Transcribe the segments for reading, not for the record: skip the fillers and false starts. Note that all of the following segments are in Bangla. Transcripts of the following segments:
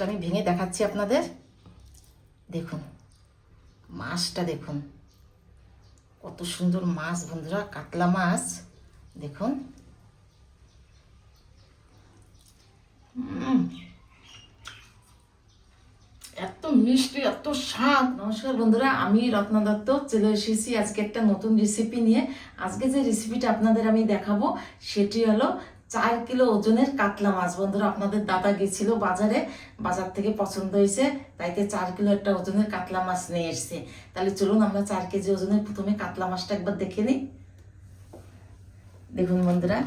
আমি ভেঙে দেখাচ্ছি আপনাদের। দেখুন মাছটা, দেখুন কত সুন্দর মাছ বন্ধুরা, কাতলা মাছ দেখুন। এত মিষ্টি, এত স্বাদ। নমস্কার বন্ধুরা, আমি রত্না দত্ত চলে এসেছি আজকে একটা নতুন রেসিপি নিয়ে। আজকে যে রেসিপিটা আপনাদের আমি দেখাবো সেটি হলো 4 কিলো ওজনের কাতলা মাছ। বন্ধুরা, আপনাদের দাদা গেছিল বাজারে, বাজার থেকে পছন্দ হয়েছে, তাইতে 4 কিলো একটা ওজনের কাতলা মাছ নিয়ে এসছে। তাহলে চলুন আমরা 4 কেজি ওজনের প্রথমে কাতলা মাছটা একবার দেখে নিই। দেখুন বন্ধুরা,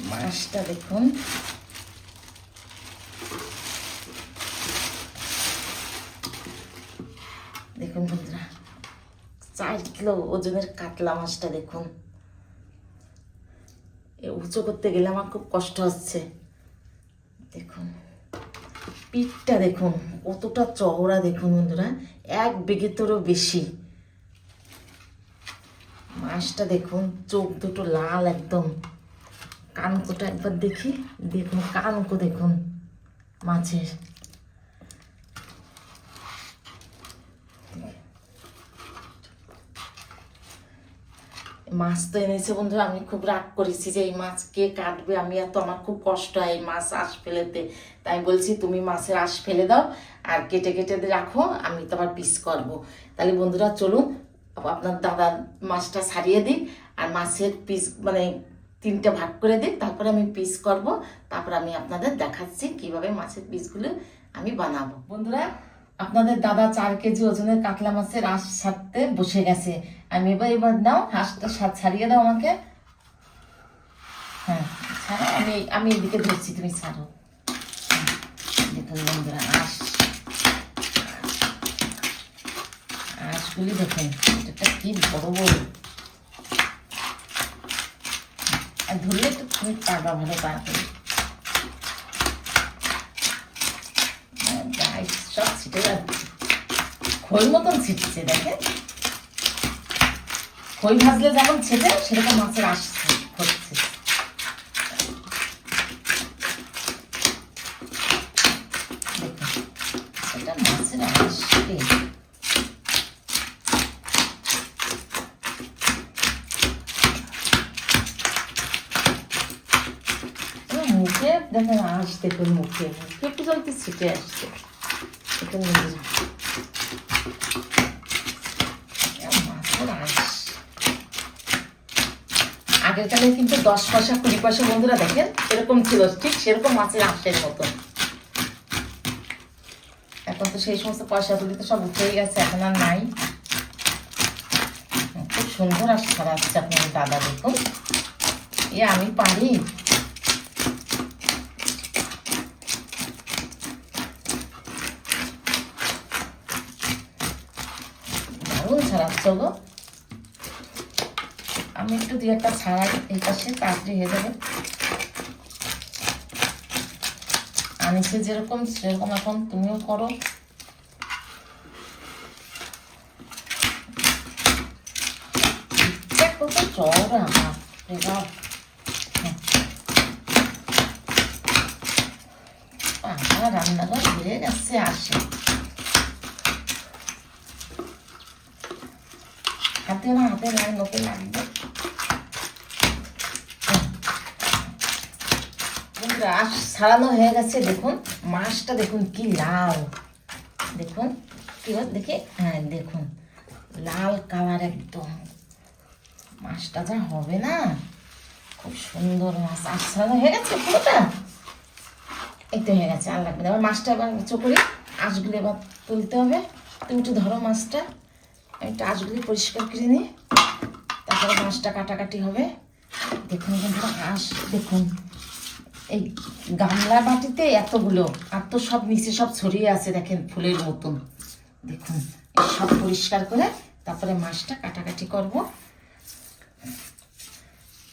মাছটা দেখুন। দেখুন বন্ধুরা, 4 কিলো ওজনের কাতলা মাছটা দেখুন। উঁচু করতে গেলে আমার খুব কষ্ট হচ্ছে। দেখুন পিঠটা দেখুন কতটা চওড়া, দেখুন বন্ধুরা 1 বিঘেতেরও বেশি। মাছটা দেখুন, চোখ দুটো লাল একদম। কানকোটা একবার দেখি, দেখুন কানকো দেখুন মাছের। মাছ তো এনেছে বন্ধুরা, আমি খুব রাগ করেছি যে এই মাছ কে কাটবে। আমি আর তো, আমার খুব কষ্ট হয় এই মাছ আঁশ ফেলেতে। তাই বলছি তুমি মাছের আঁশ ফেলে দাও আর কেটে কেটে রাখো, আমি তো আবার পিস করবো। তাহলে বন্ধুরা চলুন আপনার দাদা মাছটা ছাড়িয়ে দিই আর মাছের পিস মানে 3টে ভাগ করে দিই, তারপরে আমি পিস করব। তারপর আমি আপনাদের দেখাচ্ছি কিভাবে মাছের পিসগুলো আমি বানাবো। বন্ধুরা, আপনাদের দাদা 4 কেজি ওজনের কাতলা মাছের আঁশ ছাড়তে বসে গেছে। আমি এবার দাও হাঁসটা ছাড়িয়ে দাও আমাকে। হ্যাঁ ছাড়ো, আমি এদিকে ধরছি, তুমি ছাড়ো। দেখুন বন্ধুরা, আঁশগুলি দেখুন, এটা কি বড় বড়। আর ধরলে তো তুমি পারবা ভালো পারবে। সব ছিটে যাচ্ছে, খই মতন ছিটছে। দেখেন খই ভাজলে যেমন ছেটে, সেরকম মাছের আঁশ হচ্ছে। দেখুন এটা মাছের আঁশ। মুখে দেখেন আঁশ, দেখুন মুখে পর্যন্ত ছিটে আসছে। দেখুন মাছের আঁশ। আগের কালে কিন্তু 10 পয়সা 20 পয়সা বন্ধুরা দেখেন এরকম ছিল, ঠিক সেরকম মাছের আঁশের মতন। এখন তো সেই সমস্ত পয়সাগুলি তো সব উঠেই গেছে, এখন আর নাই। খুব সুন্দর আঁশ ছাড়াচ্ছে আপনার দাদা, দেখুন আমি পারি। দারুণ ছাড়াচ্ছে গো। আমি একটু 2-1টা ছাড়াই, এই পাশে তাড়াতাড়ি হয়ে যাবে। আনিসে যেরকম সেরকম এখন তুমিও করো। কত চওড়া রান্নাঘর বেড়ে যাচ্ছে আসে। হাতে না হাতে নাই, লোকে লাগবে। আঁশ ছাড়ানো হয়ে গেছে। দেখুন মাছটা দেখুন কি লাল, দেখুন কি দেখি, হ্যাঁ দেখুন লাল কালার একদম। মাছটা যা হবে না, খুব সুন্দর মাছ। আঁশ ছাড়ানো হয়ে গেছে পুরোটা, এই তো হয়ে গেছে, আর লাগবে না। এবার মাছটা এবার উঁচু করি, আঁশগুলি এবার তুলতে হবে। তুমি একটু ধরো মাছটা, আমি একটু আঁশগুলি পরিষ্কার করে নিই, তারপরে মাছটা কাটাকাটি হবে। দেখুন বন্ধুরা আঁশ দেখুন, এই গামলা বাটিতে এতগুলো, আর তো সব নিচে সব ছড়িয়ে আছে দেখেন ফুলের মতন। দেখুন সব পরিষ্কার করে তারপরে মাছটা কাটাকাটি করব।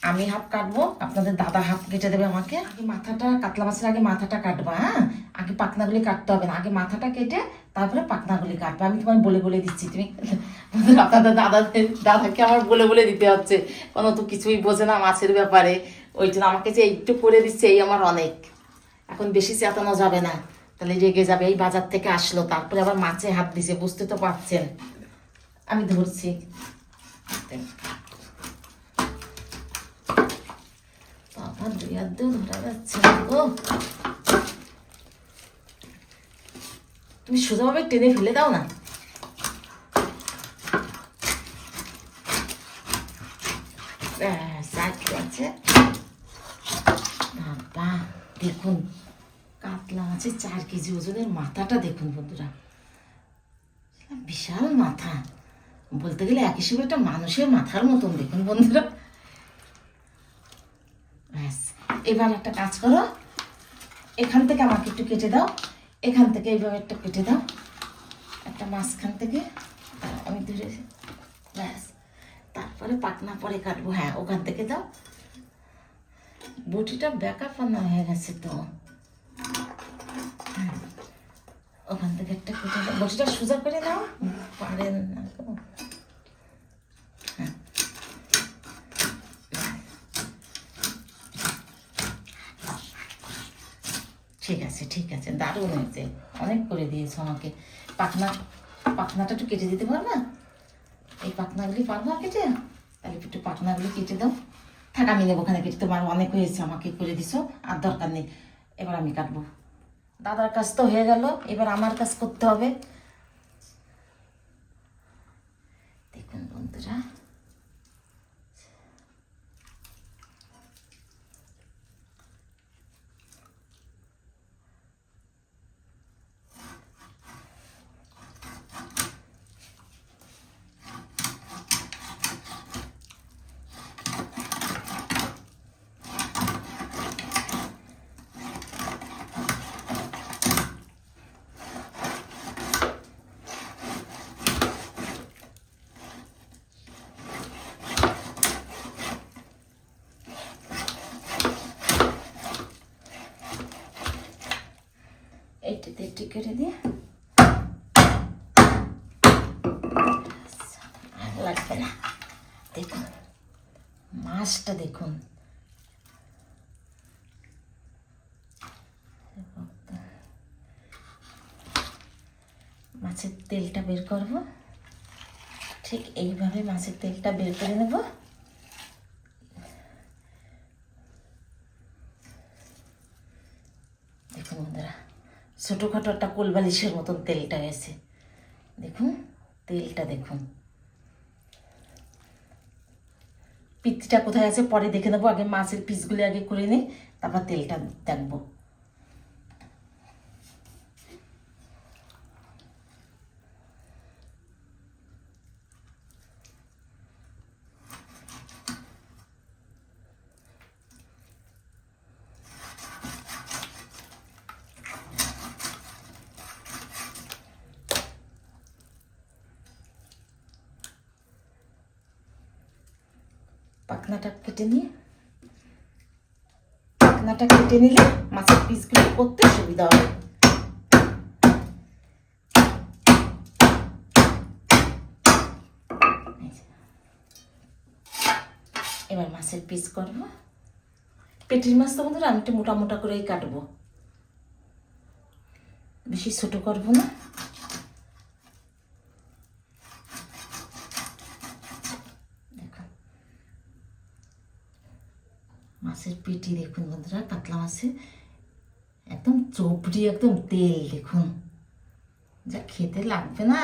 আমি হাফ কাটবো, আপনাদের দাদা হাফ কেটে দেবে আমাকে। আগে মাথাটা, কাতলা মাছের আগে মাথাটা কাটবো। হ্যাঁ আগে পাখনাগুলি কাটতে হবে না, আগে মাথাটা কেটে তারপরে পাখনাগুলি কাটবো। আমি তোমায় বলে বলে দিচ্ছি, তুমি আপনাদের দাদাকে আমার বলে বলে দিতে হচ্ছে, কোনো তো কিছুই বোঝে না মাছের ব্যাপারে। ওই জন্য আমাকে যে একটু করে দিচ্ছে, এই আমার অনেক। এখন বেশি চেতানো যাবে না, তাহলে রেগে যাবে। এই বাজার থেকে আসলো, তারপরে আবার মাছে হাত দিছে, বুঝতে তো পারছেন। আমি ধরছি, বাবা দুই হাত দিয়েও ধরা যাচ্ছে না গো। তুমি সোজাভাবে টেনে ফেলে দাও না। আছে বাবা, দেখুন কাতলা মাছের 4 কেজি ওজনের মাথাটা দেখুন বন্ধুরা, বিশাল মাথা, বলতে গেলে এক হিসেবে একটা মানুষের মাথার মতন দেখুন বন্ধুরা। ব্যাস, এবার একটা কাজ করো, এখান থেকে আমাকে একটু কেটে দাও, এখান থেকে এইভাবে একটা কেটে দাও, একটা মাঝখান থেকে আমি ধরে, ব্যাস, তারপরে পাকনা পরে কাটবো। হ্যাঁ, ওখান থেকে দাও। বটিটা বেঁকা পানা হয়ে গেছে তো, ওখান থেকে একটা কেটে দাও, বটিটা সোজা করে দাও, পারেন না তো। ঠিক আছে, ঠিক আছে, দারুণ হয়েছে, অনেক করে দিয়েছো আমাকে। পাখনাটা একটু কেটে দিতে পারবা? এই পাখনাগুলি পারবা কেটে? তাহলে একটু পাখনাগুলি কেটে দাও। থাক, আমি নেবো ওখানে কেটে, তোমার অনেক হয়েছে, আমাকে করে দিছো, আর দরকার নেই। এবার আমি কাটবো। দাদার কাজ তো হয়ে গেল, এবার আমার কাজ করতে হবে। দেখুন বন্ধুরা, এইটাতে একটু কেটে দিয়ে লাগবে না। দেখুন মাছটা, দেখুন মাছের তেলটা বের করব, ঠিক এইভাবে মাছের তেলটা বের করে নেব। দেখুন বন্ধুরা, ছোটোখাটো একটা কোলবালিশের মতন তেলটা গেছে, দেখুন তেলটা, দেখুন পিঠটা কোথায় আছে পরে দেখে নেবো, আগে মাছের পিসগুলি আগে করে নিই, তারপর তেলটা দেখবো। পাখনাটা কেটে নিলে মাছের পিসগুলো করতে সুবিধা হবে। এবার মাছের পিস করবো। পেটির মাছ তো বন্ধুরা আমি একটু মোটা মোটা করেই কাটবো, বেশি ছোট করবো না। মাছের পেটি দেখুন বন্ধুরা, কাতলা মাছের একদম চোপড়ি, একদম তেল, দেখুন যা খেতে লাগবে না।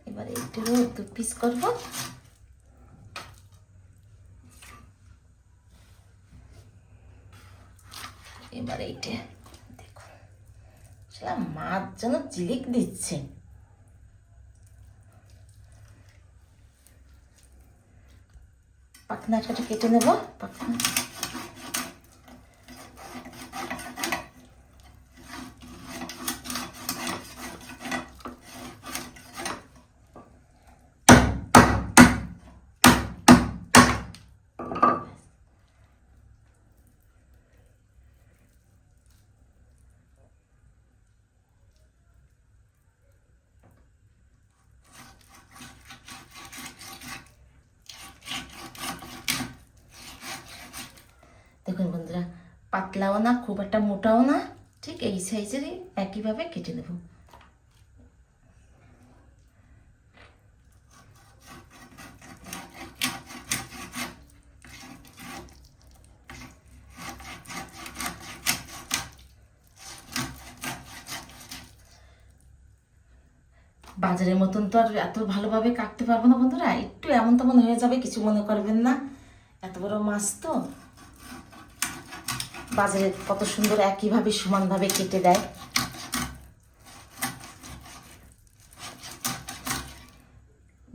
এবার একটু দু পিস করবো। এবার এইটা দেখো, সেটা মাছ যেন চিলিক দিচ্ছে। পাখনাটা কেটে নেবো। পাখনা দেখুন বন্ধুরা, পাতলাও না খুব একটা মোটাও না, ঠিক এই সাইজেরই একইভাবে কেটে নেব। বাজারের মতন তো আর এত ভালোভাবে কাটতে পারবো না বন্ধুরা, একটু এমন তেমন হয়ে যাবে, কিছু মনে করবেন না। এত বড় মাছ তো বাজারে কত সুন্দর একইভাবে সমানভাবে কেটে দেয়।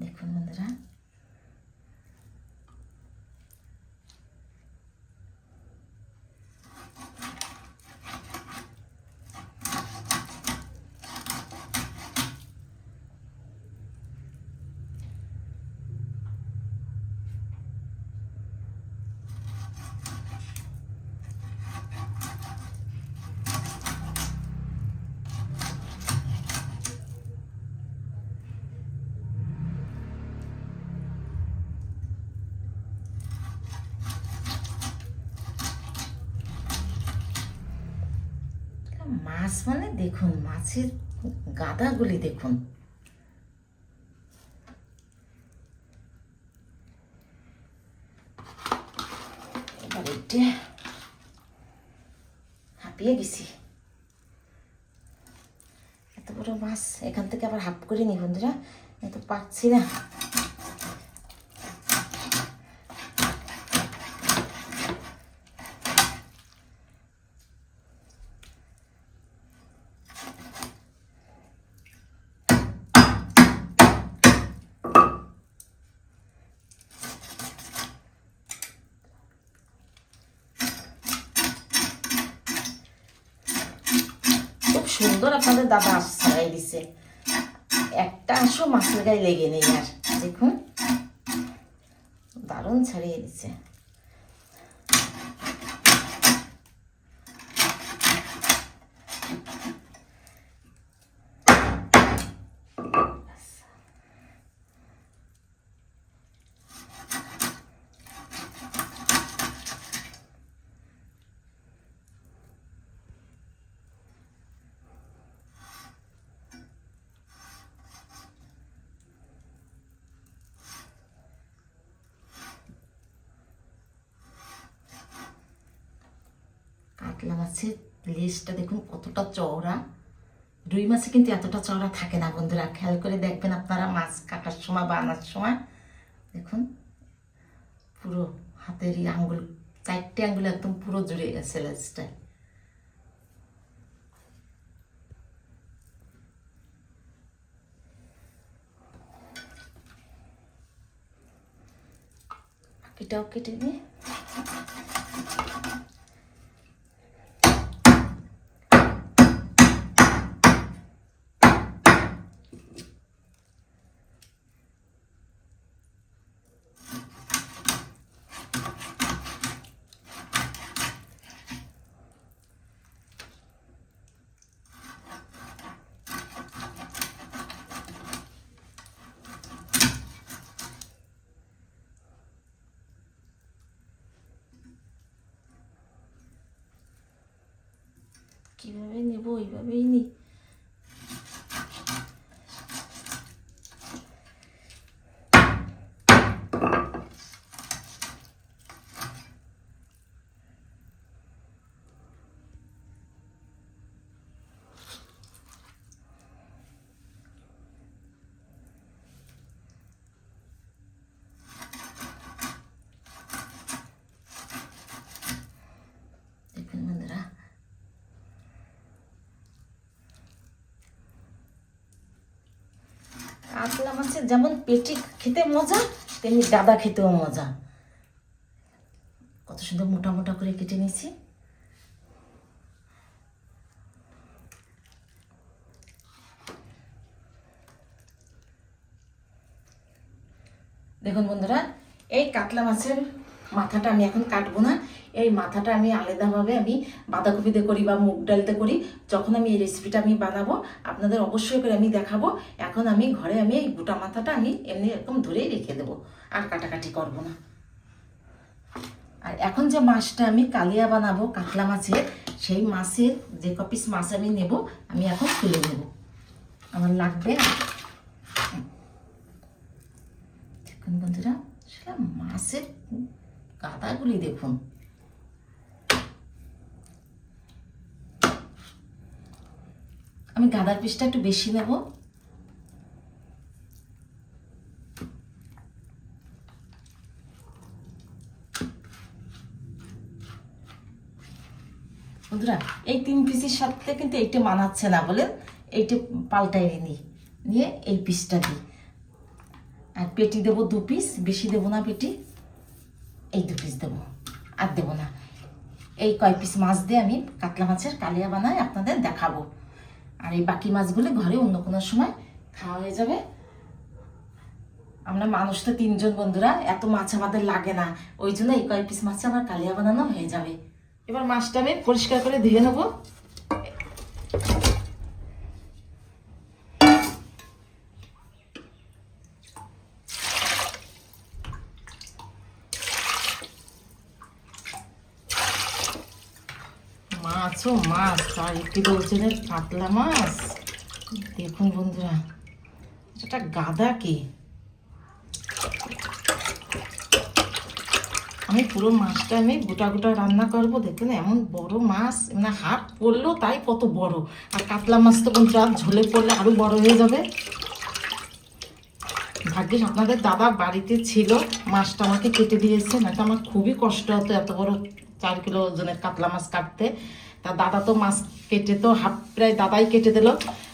দেখুন বন্ধুরা, মাছ মানে দেখুন, মাছের গাদাগুলি দেখুন। এবার এটা হাঁপিয়ে গেছি, এত বড় মাছ এখান থেকে আবার হাফ করে নি বন্ধুরা, এত পাচ্ছি না। খুব সুন্দর আপনাদের দাদা আঁশ ছাড়াই দিছে, একটা আঁশও মাছের গায়ে লেগে নেই। আর দেখুন দারুণ ছাড়িয়ে দিচ্ছে। কাতলা মাছের লেজটা দেখুন কতটা চওড়া, রুই মাছে কিন্তু এতটা চওড়া থাকে না বন্ধুরা, খেয়াল করে দেখবেন আপনারা মাছ কাটার সময় বা আনার সময়। দেখুন পুরো হাতের এই আঙ্গুল, 4টে আঙ্গুল একদম পুরো জুড়ে গেছে লেজটায়। বাকিটাও কেটে নিয়ে কিভাবে নেবো ওইভাবেই নি। কাতলা মাছের যেমন পেটি খেতে মজা, তেমনি গাদা খেতেও মজা। কত সুন্দর মোটা মোটা করে কেটে নিয়েছি। দেখুন বন্ধুরা, এই কাতলা মাছের মাথাটা আমি এখন কাটবো না। এই মাথাটা আমি আলাদাভাবে আমি বাঁধাকপিতে করি বা মুগ ডালতে করি। যখন আমি এই রেসিপিটা আমি বানাবো আপনাদের অবশ্যই করে আমি দেখাবো। এখন আমি ঘরে আমি এই গোটা মাথাটা আমি এমনি এরকম ধরেই রেখে দেবো, আর কাটাকাটি করবো না। আর এখন যে মাছটা আমি কালিয়া বানাবো কাতলা মাছের, সেই মাছের যে কপিস মাছ আমি নেব, আমি এখন তুলে নেব। আমার লাগবে দেখুন বন্ধুরা, সেটা মাছের গাদাগুলি দেখুন। আমি গাদার পিসটা একটু বেশি নেব। বন্ধুরা, এই 3 পিসের সাথে কিন্তু এইটা মানাচ্ছে না, বলেন এইটা পাল্টাই নিয়ে এই পিসটা দিই। আর পেটি দেবো 2 পিস, বেশি দেবো না পেটি, এই 2 পিস দেবো, আর দেবো না। এই কয় পিস মাছ দিয়ে আমি কাতলা মাছের কালিয়া বানাই আপনাদের দেখাবো। আর এই বাকি মাছগুলো ঘরে অন্য কোনো সময় খাওয়া হয়ে যাবে। আমরা মানুষ তো 3 জন বন্ধুরা, এত মাছ আমাদের লাগে না, ওই জন্য এই কয় পিস মাছে আমার কালিয়া বানানো হয়ে যাবে। এবার মাছটা আমি পরিষ্কার করে ধুয়ে নেবো। মাছও মাছ, 4 কিলো ওজনের কাতলা মাছ। দেখুন বন্ধুরা, এটা গাদা কি, আমি পুরো মাছটা আমি গোটা গোটা রান্না করবো। দেখুন এমন বড় মাছ, মানে হাত পড়লো তাই কত বড়। আর কাতলা মাছ তো বন্ধুরা ঝোলে পড়লে আরো বড় হয়ে যাবে। ভাগ্যিস আপনাদের দাদা বাড়িতে ছিল, মাছটা আমাকে কেটে দিয়েছে, না তো আমার খুবই কষ্ট হতো এত বড় 4 কিলো ওজনের কাতলা মাছ কাটতে। তা দাদা তো মাছ কেটে তো হাফ প্রায় দাদাই কেটে দিল।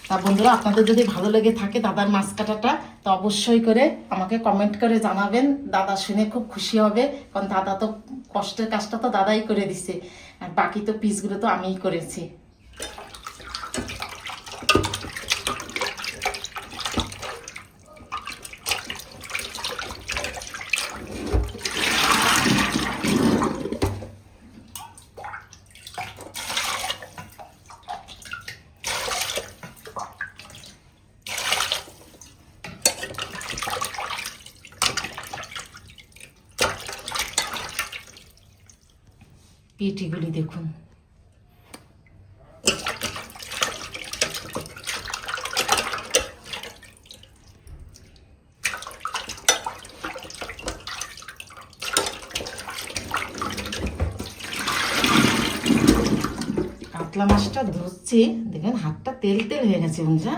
তা বন্ধুরা, আপনাদের যদি ভালো লেগে থাকে দাদার মাছ কাটাটা, তো অবশ্যই করে আমাকে কমেন্ট করে জানাবেন। দাদা শুনে খুব খুশি হবে, কারণ দাদা তো কষ্টের কাজটা তো দাদাই করে দিছে, আর বাকি তো পিসগুলো তো আমিই করেছি। পেটিগুলি দেখুন, কাতলা মাছটা ধরছি, দেখেন হাতটা তেল তেল হয়ে গেছে বন্ধুরা।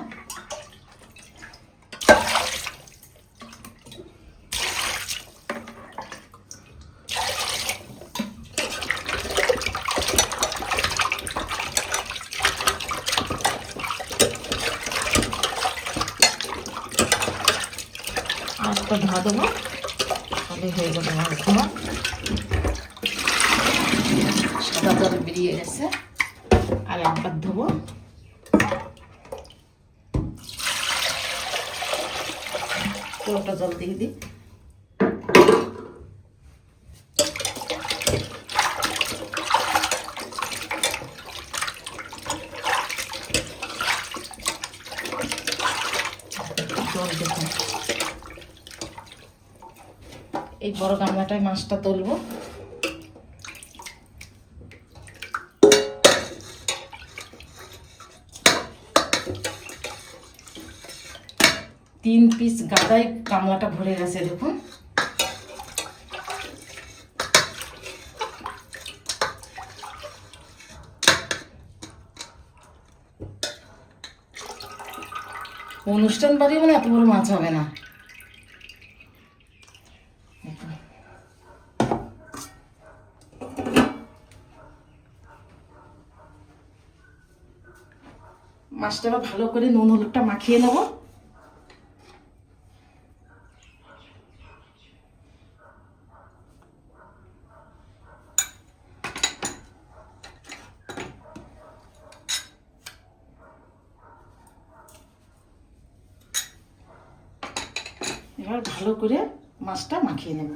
আরেকটা ধোয়া দেবো, তাহলে হয়ে যাবে মাছ ধোয়া। সাদা জল বেরিয়ে গেছে, আর একবার ধোবো। পুরোটা জল দিয়ে দিই। জল দেখুন, এই বড় গামলাটায় মাছটা তুলবো। তিন পিস গাদায় গামলাটা ভরে গেছে দেখুন। অনুষ্ঠান বাড়ি মানে এত বড় মাছ হবে না। মাছটা ভালো করে নুন হলুদটা মাখিয়ে নেব। এবার ভালো করে মাছটা মাখিয়ে নেব।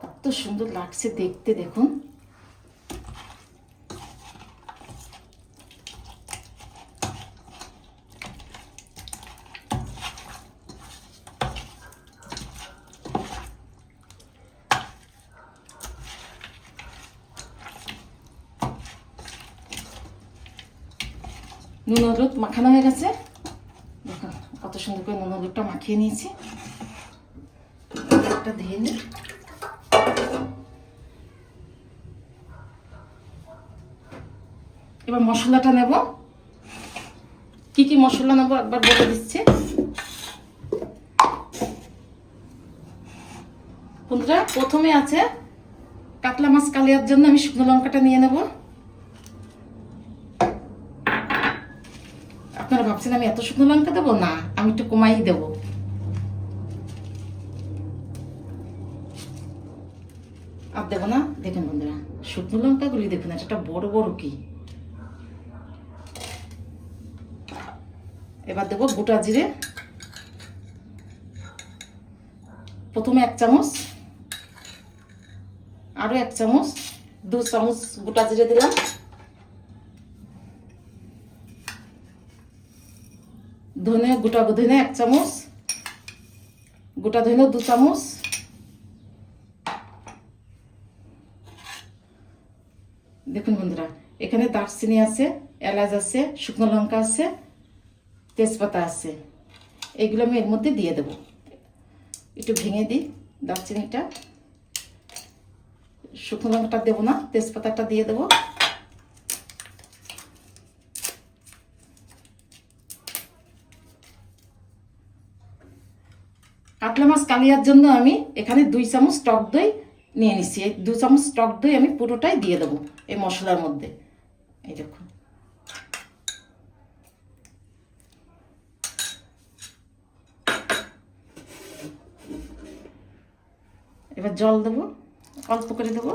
কত সুন্দর লাগছে দেখতে, দেখুন। নুন হলুদ মাখানো হয়ে গেছে, দেখুন কত সুন্দর করে নুন হলুদটা মাখিয়ে নিয়েছি। একটা ধুয়ে নিই। এবার মশলাটা নেব। কি কি মশলা নেব একবার বলে দিচ্ছি বন্ধুরা। প্রথমে আছে কাতলা মাছ কালিয়ার জন্য আমি শুকনো লঙ্কাটা নিয়ে নেব। আপনারা ভাবছেন আমি এত শুকনো লঙ্কা দেবো, না আমি একটু কমাই দেবো। আর দেবো না। দেখুন বন্ধুরা, শুকনো লঙ্কাগুলি দেখুন একটা বড় বড় কি। এবার দেবো গোটা জিরে, প্রথমে 1 চামচ, আরো 1 চামচ, 2 চামচ গোটা জিরে দিলাম। ধনে, গোটা ধনে 1 চামচ, গোটা ধনে 2 চামচ, দেখুন বন্ধুরা এখানে দারচিনি আছে, এলাচ আছে, শুকনো লঙ্কা আছে, তেজপাতা আছে। এগুলো আমি এর মধ্যে দিয়ে দেব। একটু ভেঙে দিই দারচিনিটা, শুকনো লঙ্কাটা দেবো না, তেজপাতাটা দিয়ে দেবো। কাতলা মাছ কালিয়ার জন্য আমি এখানে 2 চামচ টক দই নিয়ে নিচ্ছি। এই 2 চামচ টক দই আমি পুরোটাই দিয়ে দেবো এই মশলার মধ্যে। এই দেখুন, এবার জল দেবো, অল্প করে দেবো।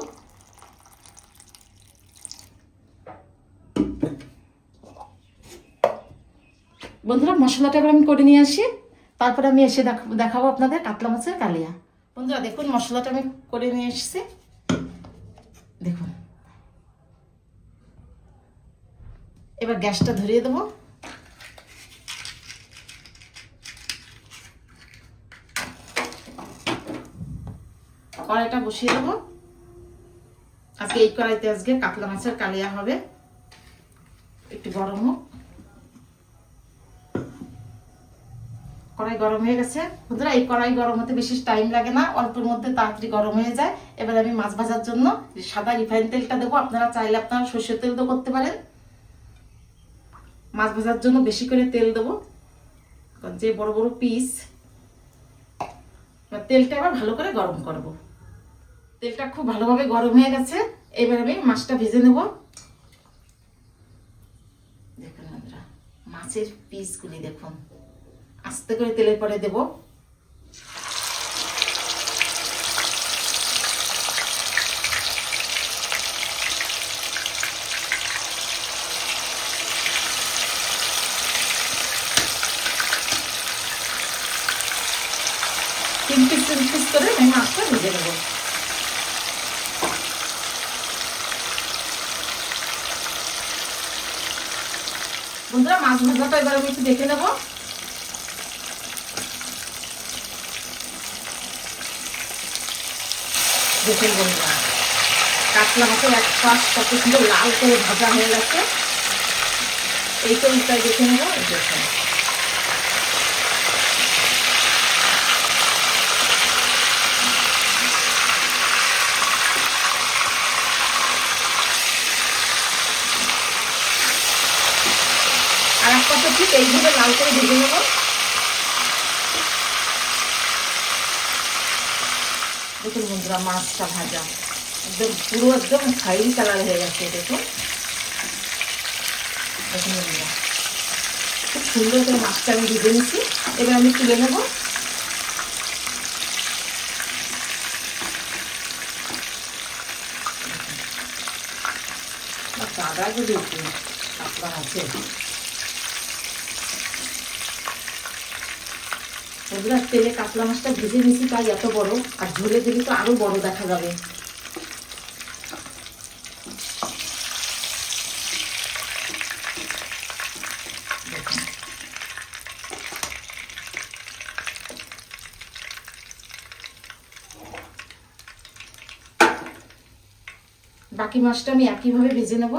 বন্ধুরা মশলাটা এবার আমি করে নিয়ে আসি, তারপরে আমি এসে দেখাবো আপনাদের কাতলা মাছের কালিয়া। বন্ধুরা দেখুন মশলাটা আমি করে নিয়ে এসেছি, দেখুন। এবার গ্যাসটা ধরিয়ে দেবো। কড়াইটা বসিয়ে দেবো। আজকে এই কড়াইতে আজকে কাতলা মাছের কালিয়া হবে। একটু গরম হোক। কড়াই গরম হয়ে গেছে বন্ধুরা। এই কড়াই গরম হতে বেশি টাইম লাগে না, অল্পের মধ্যে তাড়াতাড়ি গরম হয়ে যায়। এবার আমি মাছ ভাজার জন্য সাদা রিফাইন তেলটা দেবো। আপনারা চাইলে আপনারা সর্ষের তেল দিয়ে করতে পারেন। মাছ ভাজার জন্য বেশি করে তেল দেবো, যে বড় বড় পিস। তেলটা এবার ভালো করে গরম করব। তেলটা খুব ভালোভাবে গরম হয়ে গেছে। এবার আমি মাছটা ভেজে নেব। দেখুন বন্ধুরা মাছের পিসগুলি দেখুন, আস্তে করে তেলের পরে দেব। তিন পিস করে আমি মাছটা ভেজে নেব। বন্ধুরা মাছ ভাজাটা এবার আমি একটু দেখে নেব। দেখুন বন্ধুরা কাতলা মাছের এক পাশ কত সুন্দর লাল করে ভাজা হয়ে গেছে। এই তো উল্টায় দেখে নেব। দেখুন আর এক পাশে ঠিক এইভাবে লাল করে ভেজে নেব। দেখুন বন্ধুরা মাছটা ভাজা একদম পুরো একদম খয়েরি কালার হয়ে গেছে। দেখুন দেখুন বন্ধুরা খুব সুন্দর করে মাছটা আমি ভেজে নিচ্ছি। এবার আমি তুলে নেব। লাগা যদি একটু কাতলা আছে। বন্ধুরা তেলে কাতলা মাছটা ভেজে নিয়েছি তাই এত বড়, আর ঝোলে দিলে তো আরো বড় দেখা যাবে। বাকি মাছটা আমি একইভাবে ভেজে নেব।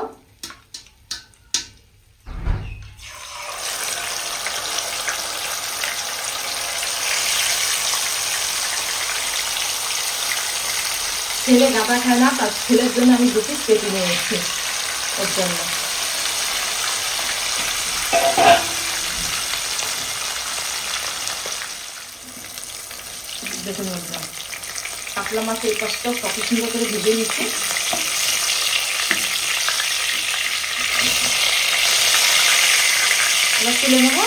ছেলে গাদা খায় না, তার ছেলের জন্য আমি 2 পিস কেটে নিয়ে এসেছি ওর জন্য। দেখুন বন্ধুরা কাতলা মাছ এই পাশটা কত সুন্দর করে ভেজে নিচ্ছি। এবার তুলে নেব।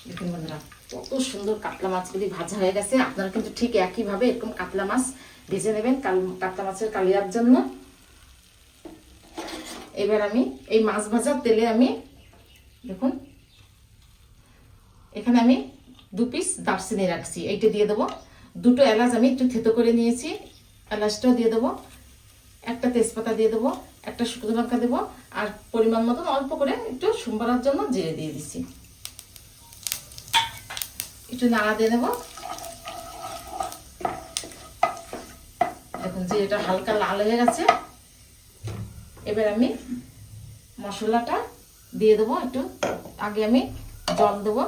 দেখুন বন্ধুরা কত সুন্দর কাতলা মাছগুলি ভাজা হয়ে গেছে। আপনারা কিন্তু ঠিক একইভাবে এরকম কাতলা মাছ ভেজে নেবেন কাতলা মাছের কালিয়ার জন্য। এবার আমি এই মাছ ভাজার তেলে আমি দেখুন এখানে আমি 2 পিস দারচিনি রাখছি, এইটা দিয়ে দেবো। 2টো এলাচ আমি একটু থেতো করে নিয়েছি, এলাচটাও দিয়ে দেবো। একটা তেজপাতা দিয়ে দেবো, একটা শুকনো লঙ্কা দেবো, আর পরিমাণ মতন অল্প করে একটু সম্বারের জন্য জিরে দিয়ে দিচ্ছি। একটু নাড়া দিয়ে নেব। দেখুন জিরেটা হালকা লাল হয়ে গেছে। এবার আমি মশলাটা দিয়ে দেবো। একটু আগে আমি জল দেবো,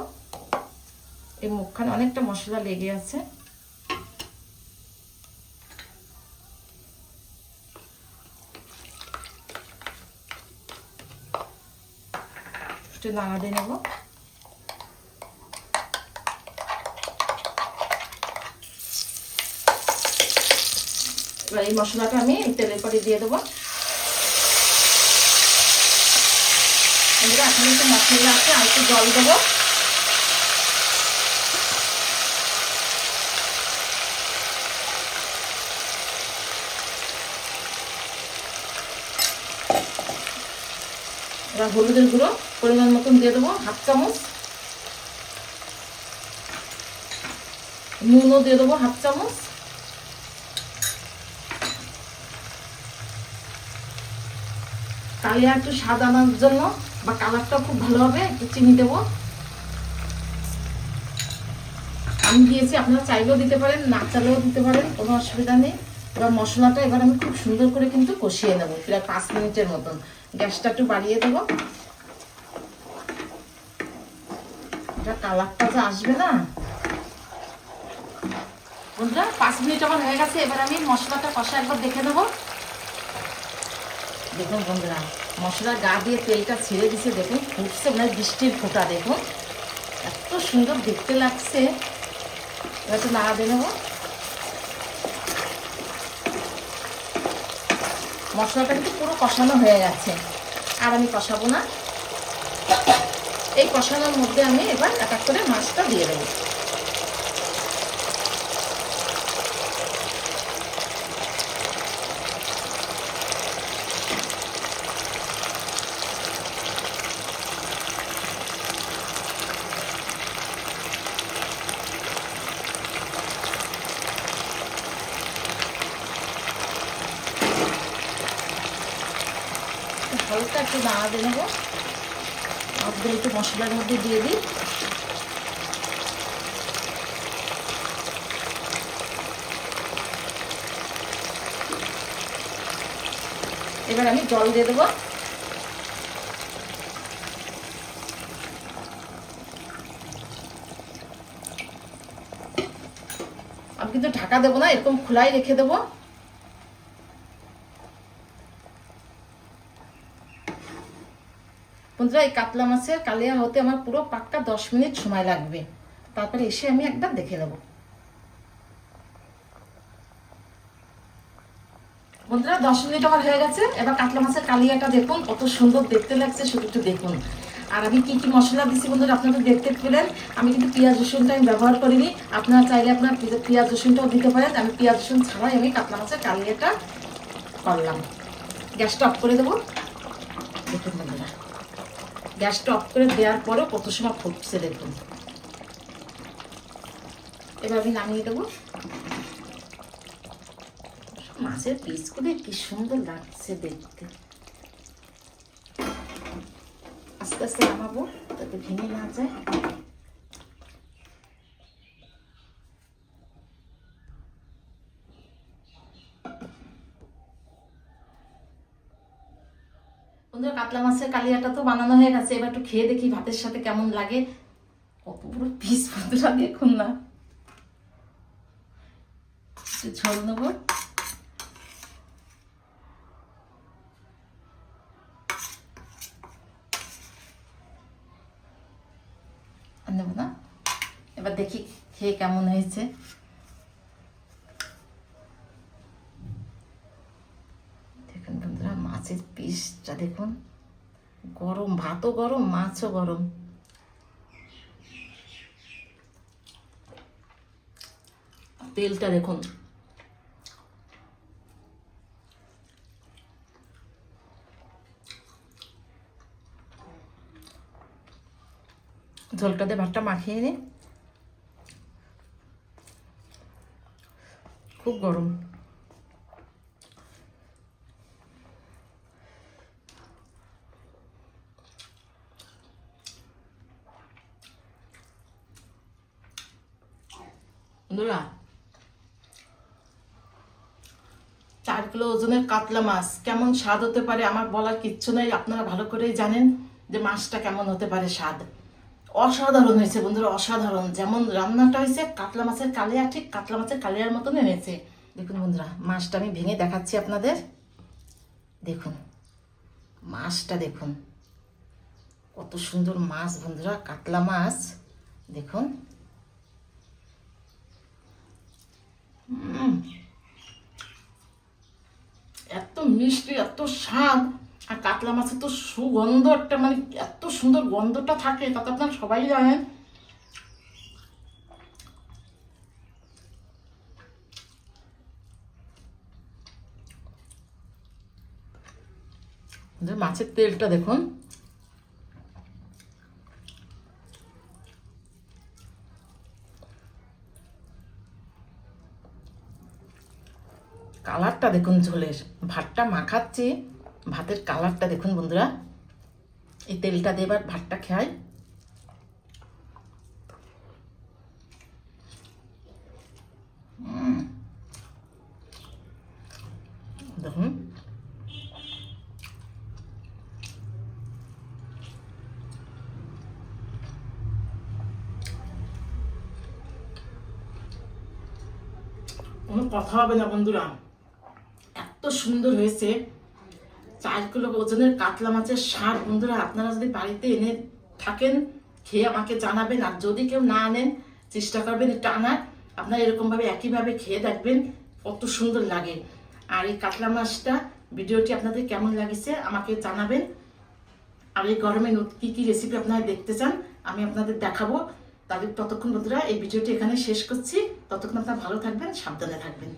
এই মুখখানে অনেকটা মশলা লেগে আছে। একটু নাড়া দিয়ে নেব। এবার এই মশলাটা আমি তেলের পরে দিয়ে দেবো। এখন একটু মশলা আছে, আর একটু জল দেবো। এবার হলুদের গুঁড়ো পরিমাণ মতন দিয়ে দেবো 1/2 চামচ। নুনও দিয়ে দেবো 1/2 চামচ। কালিয়া একটু স্বাদ আনার জন্য বা কালারটা খুব ভালো হবে একটু চিনি দেবো। আমি দিয়েছি, আপনারা চাইলেও দিতে পারেন, না চাইলেও দিতে পারেন, কোনো অসুবিধা নেই। এবার মশলাটা এবার আমি খুব সুন্দর করে কিন্তু কষিয়ে নেবো প্রায় 5 মিনিটের মতন। গ্যাসটা একটু বাড়িয়ে দেবো। এটা কালারটা যে আসবে না বন্ধুরা। 5 মিনিট আমার হয়ে গেছে। এবার আমি মশলাটা কষা একবার দেখে নেবো। দেখুন বন্ধুরা মশলার গা দিয়ে তেলটা ছেড়ে দিছে, দেখুন ফুটছে, মানে বৃষ্টির ফোঁটা। দেখুন এত সুন্দর দেখতে লাগছে। এবার একটু নাড়া দিয়ে নেবো। মশলাটা কিন্তু পুরো কষানো হয়ে গেছে, আর আমি কষাবো না। এই কষানোর মধ্যে আমি এবার এক এক করে মাছটা দিয়ে দেবো। হালকা একটু নাড়া দিয়ে নেবো। মাছগুলো একটু মশলার মধ্যে দিয়ে দিই। এবার আমি জল দিয়ে দেবো। আমি কিন্তু ঢাকা দেবো না, এরকম খোলাই রেখে দেবো। বন্ধুরা এই কাতলা মাছের কালিয়া হতে আমার পুরো পাক্কা 10 মিনিট সময় লাগবে। তারপরে এসে আমি একবার দেখে নেব। বন্ধুরা 10 মিনিট আমার হয়ে গেছে। এবার কাতলা মাছের কালিয়াটা দেখুন কত সুন্দর দেখতে লাগছে, শুধু একটু দেখুন। আর আমি কি কি মশলা দিচ্ছি বন্ধুরা আপনারা দেখতে পেলেন। আমি কিন্তু পেঁয়াজ রসুনটা আমি ব্যবহার করিনি, আপনারা চাইলে আপনার পেঁয়াজ রসুনটাও দিতে পারেন। আমি পেঁয়াজ রসুন ছাড়াই আমি কাতলা মাছের কালিয়াটা করলাম। গ্যাসটা অফ করে দেবো। দেখুন বন্ধুরা, গ্যাসটা অফ করে দেওয়ার পরে কত সময় ফুটছে দেখুন। এবার আমি নামিয়ে দেবো। মাছের পিসগুলো কি সুন্দর লাগছে দেখতে। আস্তে আস্তে নামাবো যাতে ভেঙে না যায়। বন্ধুরা কাতলা মাছের কালিয়াটা তো বানানো হয়ে গেছে। এবার একটু খেয়ে দেখি ভাতের সাথে কেমন লাগে। কত বড় পিস বন্ধুরা দেখুন না। একটু ঝোল নেবো। নেব না। এবার দেখি খেয়ে কেমন হয়েছে। দেখুন বন্ধুরা মাছের পিসটা দেখুন, গরম ভাতও গরম মাছও গরম। তেলটা দেখুন, ঝোলটা দিয়ে ভাতটা মাখিয়ে নি। খুব গরম। বন্ধুরা 4 কিলো ওজনের কাতলা মাছ কেমন স্বাদ হতে পারে আমার বলার কিচ্ছু নেই। আপনারা ভালো করেই জানেন যে মাছটা কেমন হতে পারে স্বাদ। অসাধারণ হয়েছে বন্ধুরা, অসাধারণ। যেমন রান্নাটা হয়েছে কাতলা মাছের কালিয়া, ঠিক কাতলা মাছের কালিয়ার মতন এনেছে। দেখুন বন্ধুরা মাছটা আমি ভেঙে দেখাচ্ছি আপনাদের। দেখুন মাছটা দেখুন কত সুন্দর মাছ বন্ধুরা, কাতলা মাছ দেখুন। এত মিষ্টি, এত স্বাদ। আর কাতলা মাছের তো সুগন্ধ একটা, মানে এত সুন্দর গন্ধটা থাকে, তা তো আপনারা সবাই জানেন। মাছের তেলটা দেখুন, কালারটা দেখুন ঝোলের। ভাতটা মাখাচ্ছি, ভাতের কালারটা দেখুন বন্ধুরা। এই তেলটা দিয়ে এবার ভাতটা খাই। দেখুন কোনো কথা হবে না বন্ধুরা, এত সুন্দর হয়েছে। 4 কিলো ওজনের কাতলা মাছের স্বাদ বন্ধুরা। আপনারা যদি বাড়িতে এনে থাকেন খেয়ে আমাকে জানাবেন। আর যদি কেউ না আনেন চেষ্টা করবেন একটু আনার। আপনারা এরকমভাবে একইভাবে খেয়ে দেখবেন কত সুন্দর লাগে। আর এই কাতলা মাছটা ভিডিওটি আপনাদের কেমন লাগছে আমাকে জানাবেন। আর এই গরমে কী কী রেসিপি আপনারা দেখতে চান আমি আপনাদের দেখাবো। তাদের ততক্ষণ বন্ধুরা এই ভিডিওটি এখানে শেষ করছি। ততক্ষণ আপনারা ভালো থাকবেন, সাবধানে থাকবেন।